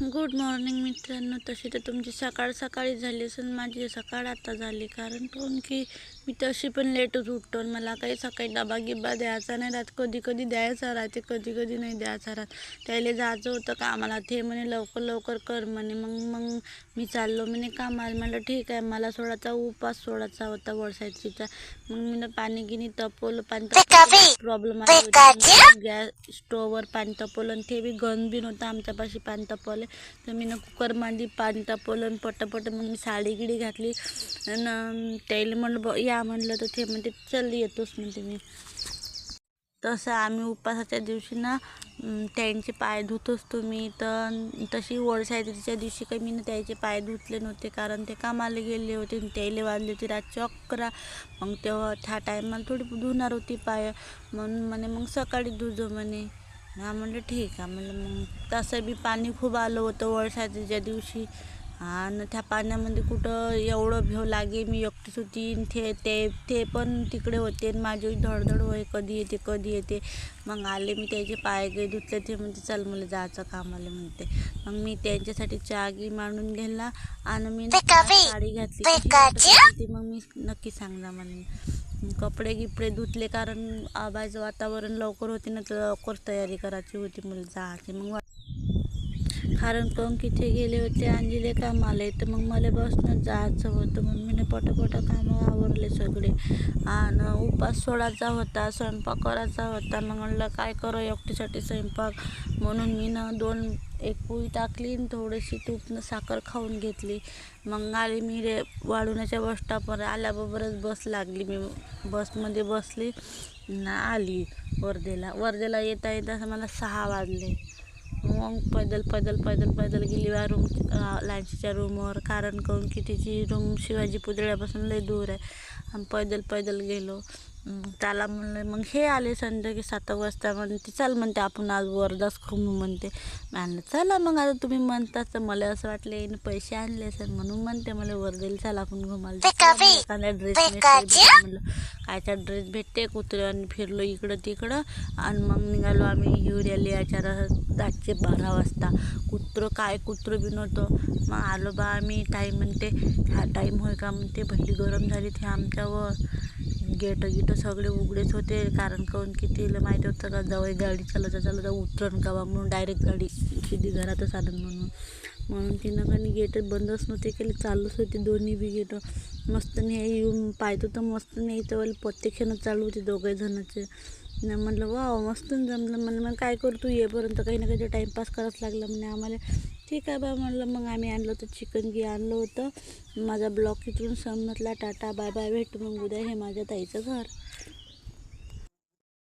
Good morning मित्रांनो. तशी तर तुमची सकाळ सकाळी झाली असेल, माझी सकाळ आता झाली. कारण काहून की मी तशी पण लेटच उठतो आणि मला काही सकाळी डबा गिब्बा द्यायचा नाही राहत. कधी कधी द्यायचा राहते, कधी कधी नाही द्यायचा राहत. त्याला जायचं होतं कामाला, ते म्हणे लवकर लवकर कर म्हणे. मग मग मी चाललो म्हणे कामाला. म्हटलं ठीक आहे, मला सोडायचा उपास सोडायचा होता वडसाईचा. मग मी पाणी गिनी तपवलं, पाणी प्रॉब्लेम आली होती. गॅस स्टोववर पाणी तपवलं आणि ते बी गन बी नव्हतं आमच्यापाशी पाणी तपवले. तर मी कुकरमध्ये पाणी तापवलं पटपट. मग मी साडी गिडी घातली आणि त्याला म्हणलं या म्हणलं, तर ते म्हणते चल येतोच म्हणते मी. तसं आम्ही उपासाच्या दिवशी ना त्यांचे पाय धुत असतो मी. तर तशी वडसावित्रीच्या दिवशी काही मी ना त्याचे पाय धुतले नव्हते, कारण ते कामाला गेले होते आणि त्याला वाजले होते रातचे 11. मग तेव्हा त्या टायमाला थोडी धुणार होती पाय, म्हणून म्हणे मग सकाळी धुजो म्हणे. हा म्हणलं ठीक आहे म्हणलं. मग तसं बी पाणी खूप आलं होतं वडसावित्रीच्या दिवशी, आणि त्या पाण्यामध्ये कुठं एवढं भेव लागे. मी एकटीच होती, ते पण तिकडे होते. माझी धडधड होय कधी येते कधी येते. मग आले, मी त्याचे पाय गे धुतले. ते म्हणते चल मला जायचं कामाला म्हणते. मग मी त्यांच्यासाठी चहा गी मांडून गेला आणि मी साडी घातली. मग मी नक्की सांगणार म्हणे. कपडे गिपडे धुतले, कारण आबाचं वातावरण लवकर होते ना, तर लवकर तयारी करायची होती मला जायची. मग कारण काहून की ते गेले होते अंजिले कामाला, तर मग मला बसनं जायचं होतं. म्हणून मी पटापट कामं आवरले सगळे. आणि उपास सोडायचा होता, स्वयंपाक करायचा होता. मग म्हणलं काय करो एकटीसाठी स्वयंपाक, म्हणून मी ना एक पोळी टाकली आणि थोडीशी तूपनं साखर खाऊन घेतली. मग आली मी वाढवण्याच्या बसस्टॉपवर. आल्याबरोबरच बस लागली. मी बसमध्ये बसली ना आली वर्धेला येता येता मला 6 वाजले. मग पैदल गेली रूम लांशीच्या रूमवर. कारण काहून की तिची रूम शिवाजी पुतळ्यापासून लय दूर आहे, आणि पैदल गेलो. त्याला म्हणलं, मग हे आले संध्याकाळी 7 वाजता. म्हणते चल म्हणते आपण आज वर्धाच घुमू म्हणते. म्हणलं चला मग, आता तुम्ही म्हणतात तर मला असं वाटले पैसे आणले असेल म्हणून म्हणते मला वर्धेला चला आपण घुमायला. एखादा ड्रेस म्हणलं कायचा ड्रेस भेटते. कुत्र्याने फिरलो इकडं तिकडं आणि मग निघालो आम्ही युरियालियाच्या रातचे 12 वाजता. कुत्रं बी नव्हतं. मग आलो बा आम्ही. टाईम म्हणते हा टाईम होय का म्हणते. भली गरम झाली ते आमच्यावर. गेट सगळे उघडेच होते, कारण काहून की तिला माहिती होतं का जवळ गाडी चालवता उतरण का म्हणून डायरेक्ट गाडी सीधी घरातच आणून म्हणून तिनं काही गेट बंदच नव्हते केले, चालूच होते दोन्ही बी गेट. मस्त नाही येऊन पाहतो तर मस्त नाही, तर प्रत्यक्षानं चालू होते दोघे जणांचे. म्हणलं वा मस्त जमलं. म्हणलं मग काय करू तू येईपर्यंत काही ना काही टाईमपास करावंच लागलं म्हणे आम्हाला. ठीक आहे बा म्हणलं. मग आम्ही आणलं होतं चिकन घी आणलं होतं. माझा ब्लॉग इथून समजला. टाटा बाय बाय, भेटू मग उद्या. हे माझ्या ताईचं घर.